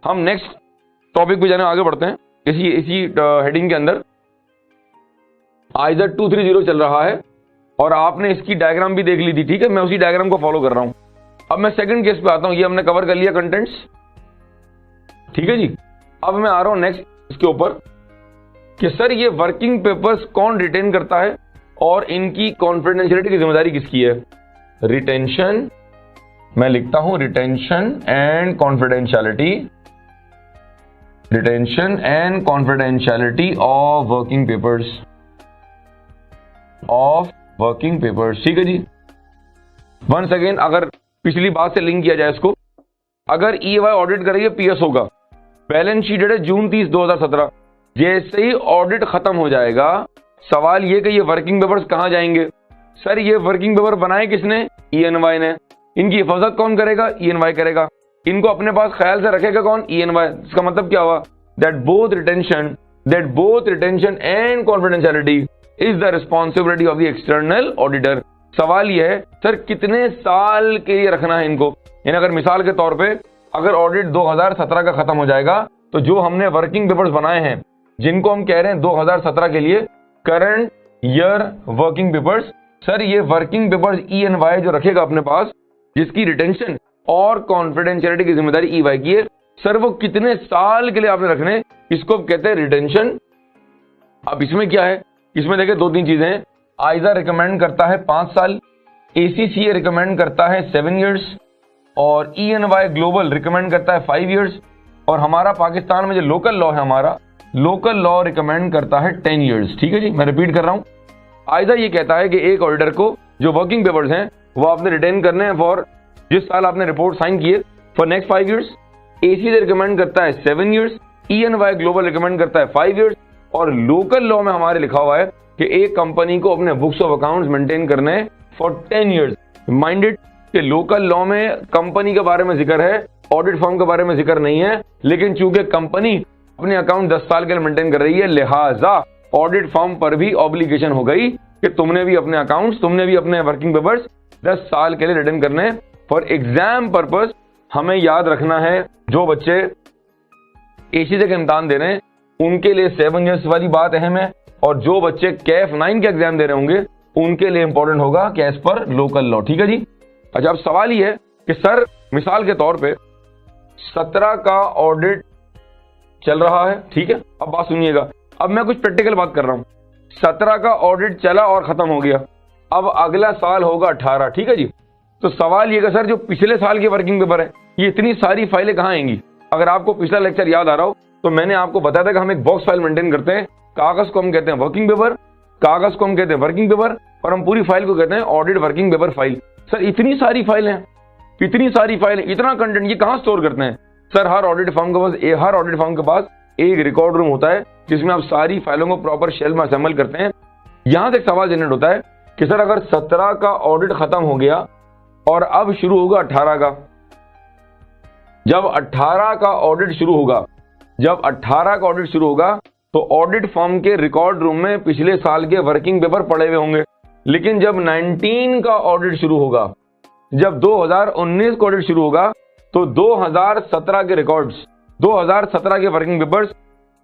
हम next topic पे जाने आगे बढ़ते हैं। इसी हेडिंग के अंदर आइजर 230 चल रहा है और आपने इसकी डायग्राम भी देख ली थी, ठीक है। मैं उसी डायग्राम को फॉलो कर रहा हूं। अब मैं सेकंड केस पे आता हूं। ये हमने कवर कर लिया कंटेंट्स, ठीक है जी। अब मैं आ रहा हूं नेक्स्ट इसके ऊपर कि सर ये वर्किंग पेपर्स कौन रिटेन करता है और इनकी कॉन्फिडेंशियलिटी की जिम्मेदारी किसकी है। रिटेंशन, मैं लिखता हूं retention and confidentiality, retention and confidentiality of working papers, ठीक है जी। वंस अगेन अगर पिछली बात से लिंक किया जाए इसको, अगर ईवाई ऑडिट करेगी पीएसओ का बैलेंस शीट डेट है जून 30, 2017। जैसे ही ऑडिट खत्म हो जाएगा, सवाल ये कि ये वर्किंग पेपर्स कहां जाएंगे। सर ये वर्किंग पेपर बनाए किसने, ईएनवाई ने। इनकी हिफाजत कौन करेगा, ईएनवाई करेगा। इनको अपने पास ख्याल से रखेगा कौन, ईएनवाई। इसका मतलब क्या हुआ, that both retention and confidentiality is the responsibility of the external auditor. सवाल यह है सर कितने साल के लिए रखना है इनको। यानी अगर मिसाल के तौर पे अगर ऑडिट 2017 का खत्म हो जाएगा, तो जो हमने वर्किंग पेपर्स बनाए हैं जिनको हम कह रहे हैं 2017 के लिए current year working papers, sir ये वर्किंग पेपर्स ईएनवाई जो रखेगा अपने पास, जिसकी रिटेंशन और कॉन्फिडेंशियलिटी की जिम्मेदारी ईवाई की है, सर वो कितने साल के लिए आपने रखने, इसको कहते हैं रिटेंशन। अब इसमें क्या है, इसमें देखिए 2-3 चीजें हैं। आइजर रिकमेंड करता है 5 साल, एसीसीए रिकमेंड करता है 7 इयर्स और ईएनवाई ग्लोबल रिकमेंड करता है 5 इयर्स। और हमारा पाकिस्तान में जो लोकल लॉ है, हमारा लोकल लॉ रिकमेंड करता है 10 इयर्स, ठीक है जी। मैं रिपीट कर रहा हूं, आइजर ये कहता है कि एक ऑडिटर को जो वर्किंग पेपर्स हैं वो आपने रिटेन करने हैं फॉर जिस साल आपने रिपोर्ट साइन किए for next 5 years. ACCA recommend करता है 7 इयर्स, ईएनवाई ग्लोबल रिकमेंड करता है 5 इयर्स और लोकल लॉ में हमारे लिखा हुआ है कि एक कंपनी को अपने बुक्स ऑफ अकाउंट्स मेंटेन करने हैं फॉर 10 इयर्स। माइंडेड कि लोकल लॉ में कंपनी के बारे में जिक्र है, ऑडिट फर्म के बारे में जिक्र नहीं है, लेकिन चूंकि कंपनी अपने अकाउंट 10 साल के लिए मेंटेन कर रही है, लिहाजा ऑडिट फर्म पर भी ऑब्लिगेशन हो गई कि तुमने भी अपने अकाउंट्स, तुमने भी अपने वर्किंग पेपर्स 10 साल के लिए रिटर्न करने हैं फॉर एग्जाम पर्पस। हमें याद रखना है जो बच्चे एसीसी के इम्तिहान दे रहे हैं उनके लिए 7 इयर्स वाली बात अहम है, और जो बच्चे कैफ 9 के एग्जाम दे रहे होंगे उनके लिए इंपॉर्टेंट होगा कैश पर लोकल लॉ, ठीक है जी। अच्छा, अब सवाल ये है कि सर मिसाल के तौर पे 17 का ऑडिट चल रहा है, ठीक है। अब बात सुनिएगा, अब मैं कुछ प्रैक्टिकल बात कर रहा हूं। 17 का ऑडिट चला और खत्म हो गया, अब अगला साल होगा 18, ठीक है जी। तो सवाल ये कि सर जो पिछले साल के वर्किंग पेपर है, ये इतनी सारी फाइलें कहां आएंगी। अगर आपको पिछला लेक्चर याद आ रहा हो तो मैंने आपको बताया था कि हम एक बॉक्स फाइल मेंटेन करते हैं। कागज को हम कहते हैं वर्किंग पेपर, कागज को हम कहते हैं वर्किंग पेपर, और हम पूरी फाइल को कहते हैं audit working paper file. Sir इतनी सारी फाइल हैं, इतनी सारी फाइलें, इतना कंटेंट, ये कहां स्टोर करते हैं। सर हर ऑडिट फर्म के पास एक रिकॉर्ड रूम होता है जिसमें आप सारी फाइलों को प्रॉपर शेल में असेंबल करते हैं। यहां से एक सवाल जनरेट होता है कि सर अगर 17 का ऑडिट खत्म हो गया और अब शुरू होगा 18 का, जब 18 का ऑडिट शुरू होगा तो ऑडिट फर्म के रिकॉर्ड रूम में पिछले साल के वर्किंग पेपर पड़े हुए होंगे। लेकिन जब 19 का ऑडिट शुरू होगा, जब 2019 का ऑडिट शुरू होगा, तो 2017 के रिकॉर्ड्स, 2017 के वर्किंग पेपर्स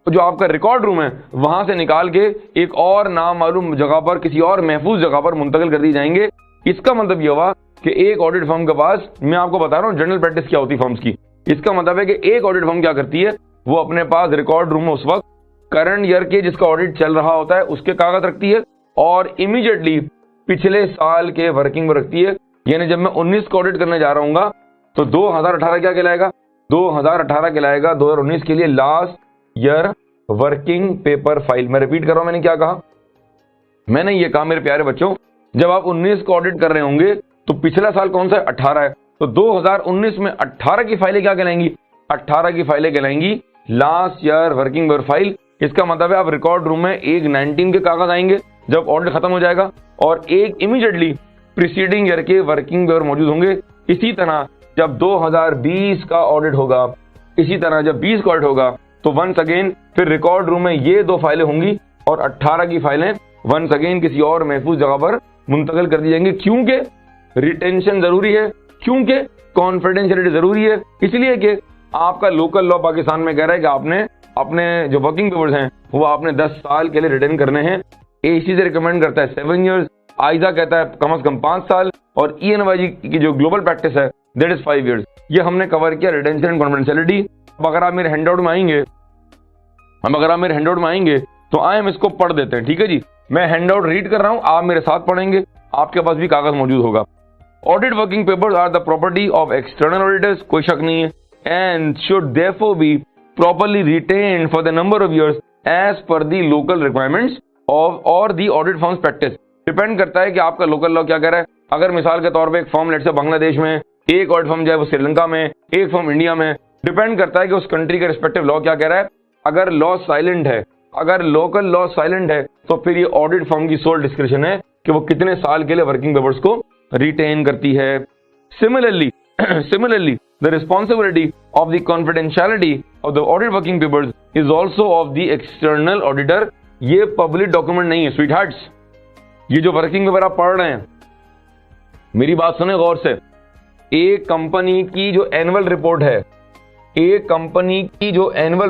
जो आपका रिकॉर्ड रूम है वहां से निकाल के एक और नामालूम जगह पर, किसी और महफूज जगह पर मुंतकिल कर दिए जाएंगे। इसका मतलब यह हुआ कि एक ऑडिट फर्म के पास, मैं आपको बता रहा हूं जनरल प्रैक्टिस क्या होती है फर्म्स की। इसका मतलब है कि एक ऑडिट फर्म क्या करती है, वो अपने पास रिकॉर्ड रूम में उस वक्त करंट ईयर के जिसका ऑडिट चल रहा होता है उसके कागज रखती है और इमीडिएटली पिछले साल के वर्किंग में रखती है। यानी जब मैं 19 का ऑडिट करने जा रहा हूँ तो 2018 क्या कहलाएगा, 2018 कहलाएगा 2019 के लिए last year working paper file. मैं रिपीट कर रहा हूं, मैंने क्या कहा, मैंने ये कहा मेरे प्यारे बच्चों, जब आप 19 का ऑडिट कर रहे होंगे तो पिछला साल कौन सा है, 18 है, तो 2019 में 18 की फाइलें क्या कहलाएंगी, 18 की फाइलें कहलाएंगी last year working paper file. इसका मतलब है आप रिकॉर्ड रूम में एक 19 के कागज आएंगे जब ऑडिट खत्म हो जाएगा, और एक इमीडिएटली प्रीसीडिंग ईयर के वर्किंग पेपर मौजूद होंगे। इसी तरह जब 2020 का ऑडिट होगा, इसी तरह जब 20 का ऑडिट होगा तो वंस अगेन फिर रिकॉर्ड रूम में ये 2 फाइलें होंगी और 18 की फाइलें वंस अगेन किसी और महफूज जगह पर मुंतकिल कर दी जाएंगी। क्योंकि रिटेंशन जरूरी है, क्योंकि कॉन्फिडेंशियलिटी जरूरी है, इसलिए कि आपका लोकल लॉ पाकिस्तान में कह रहा है कि आपने अपने जो वर्किंग पेपर्स हैं वो आपने 10 साल के लिए रिटर्न करने हैं। एसी से रिकमेंड करता है 7 years, आइजा कहता है कम से कम 5 साल, और ENYG की जो ग्लोबल प्रैक्टिस है दैट इज 5 years। ये हमने कवर किया रिटेंशन एंड कॉन्फिडेंशियलिटी। अब अगर आप मेरे हैंडआउट में आएंगे तो आए हम इसको पढ़ देते हैं, ठीक है जी। मैं हैंडआउट रीड कर रहा हूं, आप मेरे साथ पढ़ेंगे, आपके पास भी कागज मौजूद होगा। Audit working papers are the property of external auditors, कोई शक नहीं है, and should therefore be properly retained for the number of years as per the local requirements of और the audit firms practice. Depend करता है कि आपका local law क्या कह रहा है। अगर मिसाल के तौर पे एक फर्म लेट से बांग्लादेश में, एक ऑडिट फर्म जो है वो श्रीलंका में, एक फर्म इंडिया में, डिपेंड करता है कि उस कंट्री का रिस्पेक्टिव लॉ क्या कह रहा है। अगर लॉ साइलेंट है, अगर लोकल लॉ साइलेंट है, तो फिर ये ऑडिट फर्म की सोल डिस्क्रिप्शन है कि वो कितने साल के लिए वर्किंग पेपर्स को रिटेन करती है। Similarly the responsibility of the confidentiality of the audit working papers is also of the external auditor. ये पब्लिक डॉक्यूमेंट नहीं है स्वीट हार्ट्स। ये जो वर्किंग पेपर आप पढ़ रहे हैं, मेरी बात सुने गौर से, एक कंपनी की जो एनुअल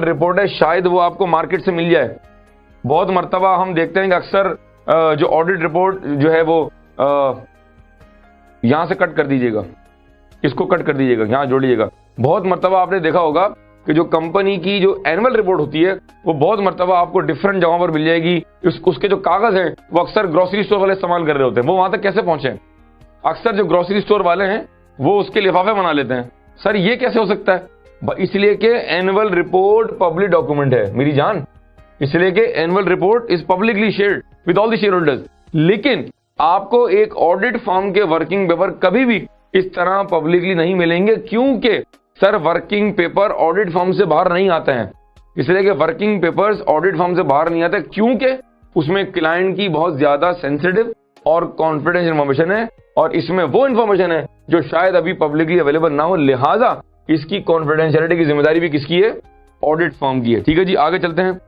रिपोर्ट है, शायद वो आपको मार्केट से मिल जाए। बहुत मर्तबा हम देखते हैं कि अक्सर जो ऑडिट रिपोर्ट जो है वो यहां से कट कर दीजिएगा, इसको कट कर दीजिएगा, यहां जोड़िएगा। बहुत मर्तबा आपने देखा होगा कि जो कंपनी की जो एनुअल रिपोर्ट होती है वो बहुत मर्तबा आपको डिफरेंट जगहों पर मिल जाएगी। उसके जो कागज हैं वो अक्सर ग्रोसरी स्टोर वाले इस्तेमाल कर रहे होते हैं। वो वहां तक कैसे पहुंचे? अक्सर जो ग्रोसरी स्टोर वाले हैं वो उसके लिफाफे बना लेते हैं। सर ये कैसे हो सकता है? इसलिए कि एनुअल रिपोर्ट पब्लिक डॉक्यूमेंट है मेरी जान, इसलिए कि annual report is publicly shared with all the share holders. लेकिन आपको एक ऑडिट फर्म के वर्किंग पेपर कभी भी इस तरह पब्लिकली नहीं मिलेंगे, क्योंकि sir working paper audit firm से बाहर नहीं आते हैं। इसलिए कि वर्किंग पेपर्स ऑडिट फर्म से बाहर नहीं आते क्योंकि उसमें क्लाइंट की बहुत ज्यादा सेंसिटिव और कॉन्फिडेंशियल इंफॉर्मेशन है, और इसमें वो इंफॉर्मेशन है जो शायद अभी पब्लिकली अवेलेबल ना हो। लिहाजा इसकी कॉन्फिडेंशियलिटी की जिम्मेदारी भी किसकी है? ऑडिट फर्म की है। ठीक है जी, आगे चलते हैं।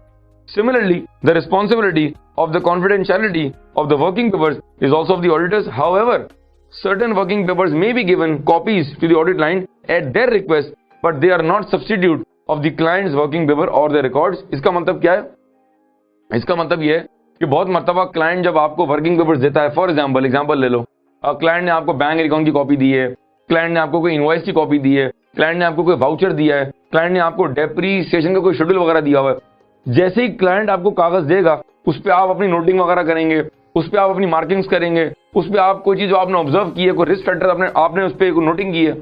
Similarly the responsibility of the confidentiality of the working papers is also of the auditors. However certain working papers may be given copies to the audit client at their request, but they are not substitute of the client's working paper or their records। इसका मतलब क्या है? इसका मतलब ये है कि बहुत मर्तबा क्लाइंट जब आपको वर्किंग पेपर्स देता है, फॉर एग्जाम्पल ले लो, क्लाइंट ने आपको बैंक अकाउंट की कॉपी दी है, क्लाइंट ने आपको कोई इनवॉइस की कॉपी दी है, क्लाइंट ने आपको कोई वाउचर दिया है, क्लाइंट ने आपको डेप्रीसिएशन का कोई शेड्यूल वगैरह दिया हुआ है। जैसे ही क्लाइंट आपको कागज देगा उस पर आप अपनी नोटिंग वगैरह करेंगे, उस पर आप अपनी मार्किंग्स करेंगे, उस पर आप कोई चीज जो आपने ऑब्जर्व की है, कोई रिस्क फैक्टर आपने उस पर नोटिंग की है।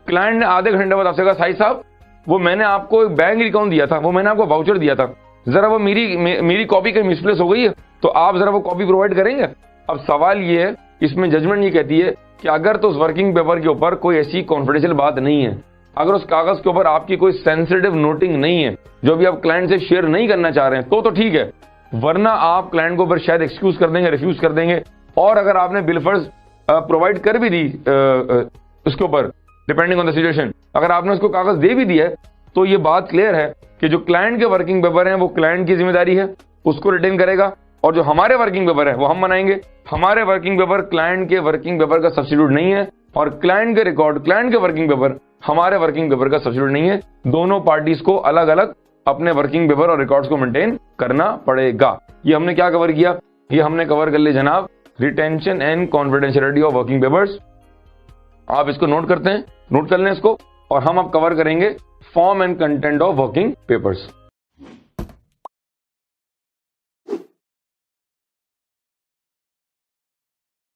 क्लाइंट ने आधे घंटे बाद आपसे कहा साईं साहब वो मैंने आपको एक बैंक अकाउंट दिया था, वो मैंने आपको वाउचर दिया था, जरा वो मेरी कॉपी कहीं मिसप्लेस हो गई है, तो आप जरा वो कॉपी प्रोवाइड करेंगे। अब सवाल ये है, इसमें जजमेंट ये कहती है कि अगर तो उस वर्किंग पेपर के ऊपर कोई ऐसी कॉन्फिडेंशियल बात नहीं है, अगर उस कागज के ऊपर आपकी कोई सेंसिटिव नोटिंग नहीं है जो भी आप क्लाइंट से शेयर नहीं करना चाह रहे हैं, तो ठीक है, वरना आप क्लाइंट को फिर शायद एक्सक्यूज कर देंगे, रिफ्यूज कर देंगे। और अगर आपने बिलफर्स प्रोवाइड कर भी दी उसके ऊपर, डिपेंडिंग ऑन द सिचुएशन, अगर आपने उसको कागज दे भी दिया है, तो ये बात क्लियर है कि जो क्लाइंट के वर्किंग पेपर हैं वो क्लाइंट की जिम्मेदारी है, उसको रिटेन करेगा, और जो हमारे वर्किंग पेपर है वो हम बनाएंगे। हमारे वर्किंग पेपर क्लाइंट के वर्किंग पेपर का सब्स्टिट्यूट नहीं है, और क्लाइंट के रिकॉर्ड, क्लाइंट के वर्किंग पेपर हमारे वर्किंग पेपर का सब्स्टिट्यूट नहीं है। दोनों पार्टीज को अलग अलग अपने वर्किंग पेपर और रिकॉर्ड्स को मेंटेन करना पड़ेगा। ये हमने क्या कवर किया? ये हमने कवर कर लिया जनाब retention and confidentiality of working papers. आप इसको नोट करते हैं, नोट कर लें इसको, और हम अब कवर करेंगे form and content of working papers.